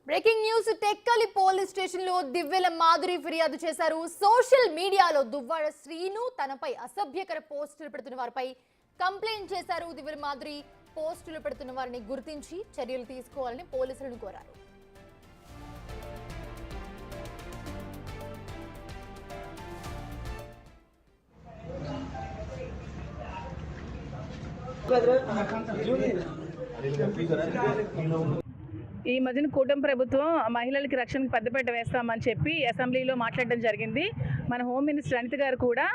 Breaking news Tekkali police station లో దివ్వెల మాధురి ఫిర్యాదు చేశారు. సోషల్ మీడియాలో దువ్వాడ శ్రీను తనపై అసభ్యకర పోస్టులు పెడుతున్న వారిపై కంప్లైంట్ చేశారు. దివ్వెల మాధురి పోస్టులు పెడుతున్న వారిని గుర్తించి చర్యలు తీసుకోవాలని పోలీసులను కోరారు. ఈ మధ్యన కూటమి ప్రభుత్వం మహిళలకి రక్షణకు పెద్దపీట వేస్తామని చెప్పి అసెంబ్లీలో మాట్లాడడం జరిగింది. మన హోమ్ మినిస్టర్ అనిత గారు కూడా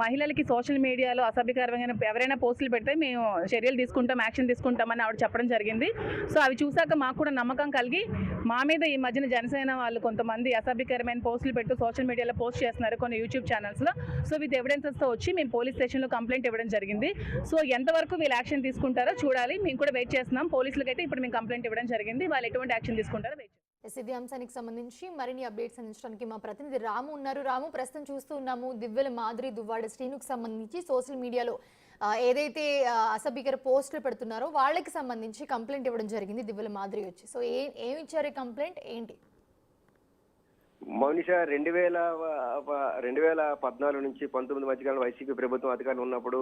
మహిళలకి సోషల్ మీడియాలో అసభ్యకరమైన ఎవరైనా పోస్టులు పెడితే మేము చర్యలు తీసుకుంటాం, యాక్షన్ తీసుకుంటామని ఆవిడ చెప్పడం జరిగింది. సో అవి చూసాక మాకు కూడా నమ్మకం కలిగి మా మీద ఈ మధ్యన జనసేన వాళ్ళు కొంతమంది అసభ్యకరమైన పోస్టులు పెట్టు సోషల్ మీడియాలో పోస్ట్ చేస్తున్నారు కొన్ని యూట్యూబ్ ఛానల్స్లో. సో విత్ ఎవిడెన్సెస్తో వచ్చి మేము పోలీస్ స్టేషన్లో కంప్లైంట్ ఇవ్వడం జరిగింది. సో ఎంతవరకు వీళ్ళు యాక్షన్ తీసుకుంటారో చూడాలి. మేము కూడా వెయిట్ చేస్తున్నాం. పోలీసులకు అయితే ఇప్పుడు మేము కంప్లైంట్ ఇవ్వడం జరిగింది. వాళ్ళు ఎటువంటి యాక్షన్ తీసుకుంటారో వెయిట్ చేస్తాం. ఇదే అంశానికి సంబంధించి మరిన్ని అప్డేట్స్ అందించడానికి మా ప్రతినిధి రాము ఉన్నారు. రాము, ప్రస్తుతం చూస్తూ ఉన్నాము దివ్వెల మాధురి దువ్వాడ శ్రీనుకు సంబంధించి సోషల్ మీడియాలో ఏదైతే అసభ్యకర పోస్టులు పెడుతున్నారో వాళ్ళకి సంబంధించి కంప్లైంట్ ఇవ్వడం జరిగింది దివ్వెల మాధురి వచ్చి. సో ఏమి ఇచ్చారు కంప్లైంట్ ఏంటి? మౌనిష 2014 నుంచి 19 మధ్యకాలంలో వైసీపీ ప్రభుత్వం అధికారులు ఉన్నప్పుడు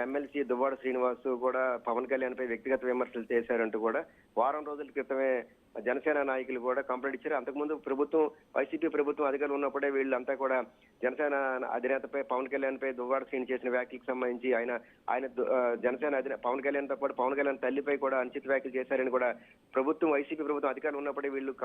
ఎమ్మెల్సీ దువ్వాడ శ్రీనివాస్ కూడా పవన్ కళ్యాణ్ పై వ్యక్తిగత విమర్శలు చేశారంటూ కూడా వారం రోజుల క్రితమే జనసేన నాయకులు కూడా కంప్లైంట్ ఇచ్చారు. అంతకుముందు వైసీపీ ప్రభుత్వం అధికారులు ఉన్నప్పుడే వీళ్ళంతా కూడా జనసేన అధినేతపై పవన్ కళ్యాణ్ పై దువ్వాడ శ్రీని చేసిన వ్యాఖ్యలకు సంబంధించి ఆయన జనసేన పవన్ కళ్యాణ్ తో పాటు పవన్ కళ్యాణ్ తల్లిపై కూడా అనుచిత వ్యాఖ్యలు చేశారని కూడా వైసీపీ ప్రభుత్వం అధికారులు ఉన్నప్పుడే వీళ్ళు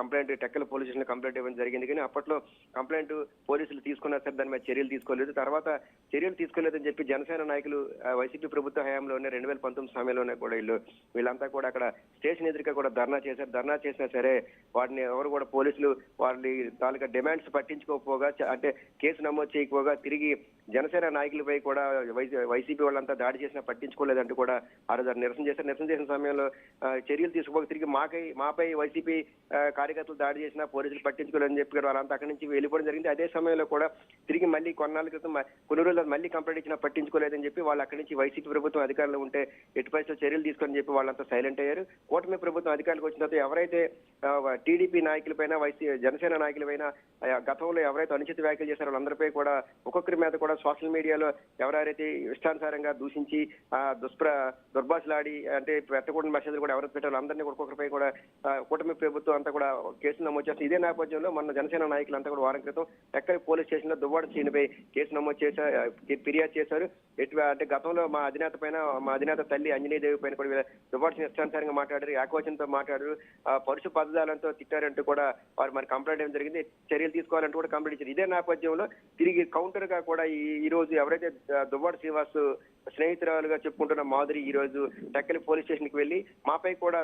టెక్కల పోలీస్ స్టేషన్ కంప్లైంట్ ఇవ్వడం జరిగింది. కానీ అప్పట్లో కంప్లైంట్ పోలీసులు తీసుకున్నా సరే దాని మీద చర్యలు తీసుకోలేదు. తర్వాత చర్యలు తీసుకోలేదని చెప్పి జనసేన నాయకులు వైసీపీ ప్రభుత్వ హయాంలోనే 2019 సమయంలోనే కూడా వీళ్ళంతా కూడా అక్కడ స్టేషన్ ఎదురుగా కూడా ధర్నా చేసినా సరే వాటిని ఎవరు కూడా పోలీసులు వాళ్ళ తాలూకా డిమాండ్స్ పట్టించుకోకపోగా, అంటే కేసు నమోదు చేయకపోగా తిరిగి జనసేన నాయకులపై కూడా వైసీపీ వాళ్ళంతా దాడి చేసినా పట్టించుకోలేదంటూ కూడా ఆ రోజు నిరసన చేసిన సమయంలో చర్యలు తీసుకోక తిరిగి మాపై వైసీపీ కార్యకర్తలు దాడి చేసినా పోలీసులు పట్టించుకోలేదని చెప్పి వాళ్ళంతా అక్కడి నుంచి వెళ్ళిపోవడం జరిగింది. అదే సమయంలో కూడా తిరిగి మళ్ళీ కొన్ని రోజులు మళ్ళీ కంప్లైంట్ ఇచ్చినా పట్టించుకోలేదని చెప్పి వాళ్ళు అక్కడి నుంచి వైసీపీ ప్రభుత్వం అధికారులు ఉంటే ఎట్టి పరిస్థితుల్లో చర్యలు తీసుకొని చెప్పి వాళ్ళంతా సైలెంట్ అయ్యారు. కూటమి ప్రభుత్వం అధికారులకు వచ్చిన తర్వాత ఎవరైతే టీడీపీ నాయకులపైన జనసేన నాయకులపైన గతంలో ఎవరైతే అనుచిత వ్యాఖ్యలు చేశారో వాళ్ళందరిపై కూడా ఒక్కొక్కరి మీద కూడా సోషల్ మీడియాలో ఎవరైతే ఇష్టానుసారంగా దూషించి దుర్భాషలాడి అంటే పెట్టకూడని మెసేజ్లు కూడా ఎవరైతే పెట్టారో అందరినీ కూడా ఒక్కొక్కరిపై కూడా కూటమి ప్రభుత్వం అంతా కూడా కేసులు నమోదు చేస్తారు. ఇదే నేపథ్యంలో మన జనసేన నాయకులంతా కూడా వారం క్రితం ఎక్కడి పోలీస్ స్టేషన్ లో దువ్వాడ శ్రీనిపై కేసు నమోదు ఫిర్యాదు చేశారు. అంటే గతంలో మా అధినేత తల్లి అంజనీదేవి పైన కూడా దువ్వాడ శ్రీని ఇష్టానుసారంగా మాట్లాడారు, ఏకవచనంతో మాట్లాడారు, పరుష పదజాలంతో తిట్టారంటూ కూడా వారు మరి కంప్లైంట్ ఇవ్వడం జరిగింది. చర్యలు తీసుకోవాలంటూ కూడా కంప్లైంట్ ఇచ్చారు. ఇదే నేపథ్యంలో తిరిగి కౌంటర్ గా కూడా ఈ రోజు ఎవరైతే దువ్వాడ శ్రీనివాస్ స్నేహితురాలుగా చెప్పుకుంటున్న మాధురి ఈ రోజు టెక్కలి పోలీస్ స్టేషన్ కి వెళ్లి మాపై కూడా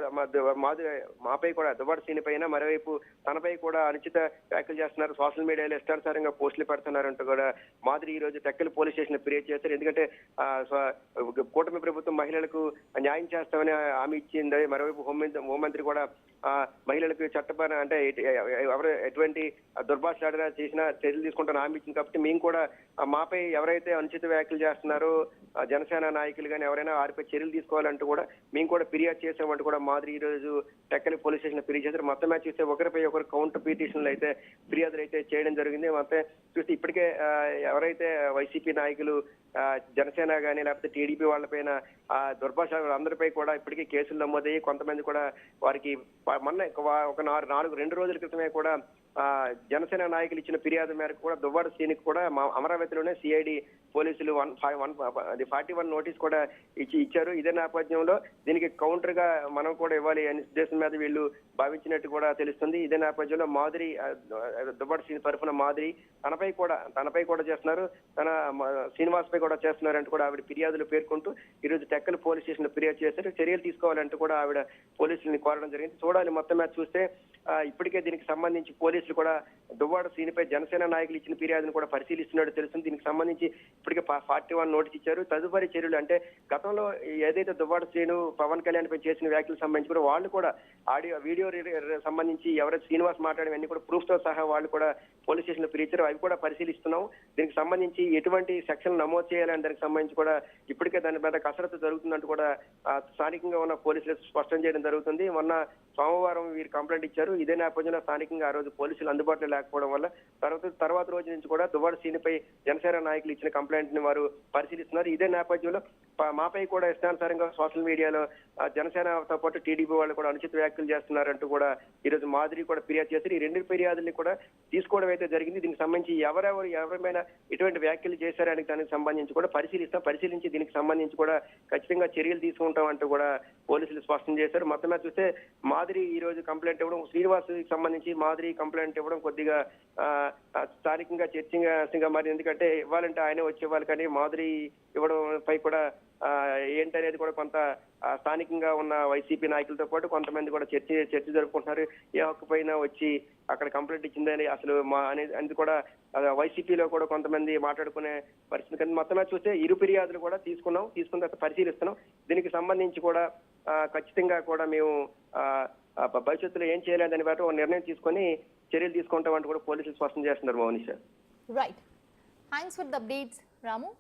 దువ్వాడ శ్రీని పైన మరోవైపు తనపై కూడా అనుచిత వ్యాఖ్యలు చేస్తున్నారు, సోషల్ మీడియాలో ఇష్టానుసారంగా పోస్టులు పెడుతున్నారంటూ కూడా మాధురి ఈ రోజు టెక్కలి పోలీస్ స్టేషన్ ఫిర్యాదు చేశారు. ఎందుకంటే కూటమి ప్రభుత్వం మహిళలకు న్యాయం చేస్తామని హామీ ఇచ్చింది. మరోవైపు హోంమంత్రి కూడా మహిళలకు చట్టపరమైన అంటే ఎవరు ఎటువంటి దుర్భాషలాడినా చేసినా చర్యలు తీసుకుంటాను హామీ ఇచ్చింది. కాబట్టి మేము కూడా మాపై ఎవరైతే అనుచిత వ్యాఖ్యలు చేస్తున్నారో జనసేన నాయకులు కానీ ఎవరైనా వారిపై చర్యలు తీసుకోవాలంటూ కూడా మేము కూడా ఫిర్యాదు చేసామంటూ కూడా మాధురి ఈ రోజు టెక్కలి పోలీస్ స్టేషన్ ఫిర్యాదు చేశారు. మొత్తం మీద చూస్తే ఒకరిపై ఒకరు కౌంటర్ పిటిషన్లు అయితే ఫిర్యాదులు అయితే చేయడం జరిగింది. మొత్తం చూస్తే ఇప్పటికే ఎవరైతే వైసీపీ నాయకులు జనసేన కానీ లేకపోతే టీడీపీ వాళ్ళపైన దుర్భాష అందరిపై కూడా ఇప్పటికీ కేసులు నమోదయ్యి కొంతమంది కూడా వారికి మొన్న ఒక 2 రోజుల క్రితమే కూడా జనసేన నాయకులు ఇచ్చిన ఫిర్యాదు మేరకు కూడా దువ్వాడ శ్రీనికి కూడా అమరావతిలోనే సిఐడి పోలీసులు 41 నోటీస్ కూడా ఇచ్చారు. ఇదే నేపథ్యంలో దీనికి కౌంటర్ గా మనం కూడా ఇవ్వాలి అనే ఉద్దేశం మీద వీళ్ళు భావించినట్టు కూడా తెలుస్తుంది. ఇదే నేపథ్యంలో మాధురి దువ్వాడ శ్రీని తరఫున మాధురి తనపై కూడా చేస్తున్నారు, తన శ్రీనివాస్ పై కూడా చేస్తున్నారంటూ కూడా ఆవిడ ఫిర్యాదులు పేర్కొంటూ ఈ రోజు టెక్కల్ పోలీస్ స్టేషన్ లో ఫిర్యాదు చేశారు. చర్యలు తీసుకోవాలంటూ కూడా ఆవిడ పోలీసులని కోరడం జరిగింది. చూడాలి మొత్తం మీద చూస్తే ఇప్పటికే దీనికి సంబంధించి పోలీసులు పోలీసులు కూడా దువ్వాడ శ్రీనిపై జనసేన నాయకులు ఇచ్చిన ఫిర్యాదును కూడా పరిశీలిస్తున్నట్టు తెలుస్తుంది. దీనికి సంబంధించి ఇప్పటికే 41 నోటీస్ ఇచ్చారు. తదుపరి చర్యలు అంటే గతంలో ఏదైతే దువ్వాడ శ్రీను పవన్ కళ్యాణ్ పై చేసిన వ్యాఖ్యలకు సంబంధించి కూడా వాళ్ళు కూడా వీడియో సంబంధించి ఎవరైతే శ్రీనివాస్ మాట్లాడినవన్నీ కూడా ప్రూఫ్ తో సహా వాళ్ళు కూడా పోలీస్ స్టేషన్ లో ఫిర్యాదు అవి కూడా పరిశీలిస్తున్నాం. దీనికి సంబంధించి ఎటువంటి సెక్షన్ నమోదు చేయాలని దానికి సంబంధించి కూడా ఇప్పటికే దాని మీద కసరత్తు జరుగుతుందంటూ కూడా స్థానికంగా ఉన్న పోలీసులు స్పష్టం చేయడం జరుగుతుంది. మొన్న సోమవారం వీరు కంప్లైంట్ ఇచ్చారు. ఇదే నేపథ్యంలో స్థానికంగా ఆ రోజు పోలీసులు అందుబాటులో లేకపోవడం వల్ల తర్వాత రోజు నుంచి కూడా దువ్వాడ శ్రీనిపై జనసేన నాయకులు ఇచ్చిన కంప్లైంట్ ని వారు పరిశీలిస్తున్నారు. ఇదే నేపథ్యంలో మాపై కూడా ఇష్టానుసారంగా సోషల్ మీడియాలో జనసేనతో పాటు టీడీపీ వాళ్ళు కూడా అనుచిత వ్యాఖ్యలు చేస్తున్నారంటూ కూడా ఈ రోజు మాదిరి కూడా ఫిర్యాదు చేశారు. ఈ 2 ఫిర్యాదుల్ని కూడా తీసుకోవడం అయితే జరిగింది. దీనికి సంబంధించి ఎవరైనా ఎటువంటి వ్యాఖ్యలు చేశారని దానికి సంబంధించి కూడా పరిశీలించి దీనికి సంబంధించి కూడా ఖచ్చితంగా చర్యలు తీసుకుంటాం అంటూ కూడా పోలీసులు స్పష్టం చేశారు. మొత్తం మీద చూస్తే మాదిరి ఈ రోజు కంప్లైంట్ ఇవ్వడం, శ్రీనివాస్ సంబంధించి మాదిరి కంప్లైంట్ ఇవ్వడం కొద్దిగా స్థానికంగా చర్చగా మరి ఎందుకంటే ఇవ్వాలంటే ఆయనే వచ్చి ఇవ్వాలి, కానీ మాదిరి ఇవ్వడం పై కూడా ఏంటనేది కూడా కొంత స్థానికంగా ఉన్న వైసీపీ నాయకులతో పాటు కొంతమంది కూడా చర్చ జరుపుకుంటున్నారు. ఏ హక్కు పైన వచ్చి అక్కడ కంప్లైంట్ ఇచ్చిందని అసలు అనేది కూడా వైసీపీలో కూడా కొంతమంది మాట్లాడుకునే పరిస్థితి. కానీ మొత్తం చూస్తే ఇరు ఫిర్యాదులు కూడా తీసుకున్న తర్వాత పరిశీలిస్తున్నాం. దీనికి సంబంధించి కూడా ఖచ్చితంగా కూడా మేము భవిష్యత్తులో ఏం చేయాలి దాని బట్టి ఒక నిర్ణయం తీసుకొని చర్యలు తీసుకుంటామంటూ కూడా పోలీసులు స్పష్టం చేస్తున్నారు. Mounisha. Right, thanks for the updates Ramu.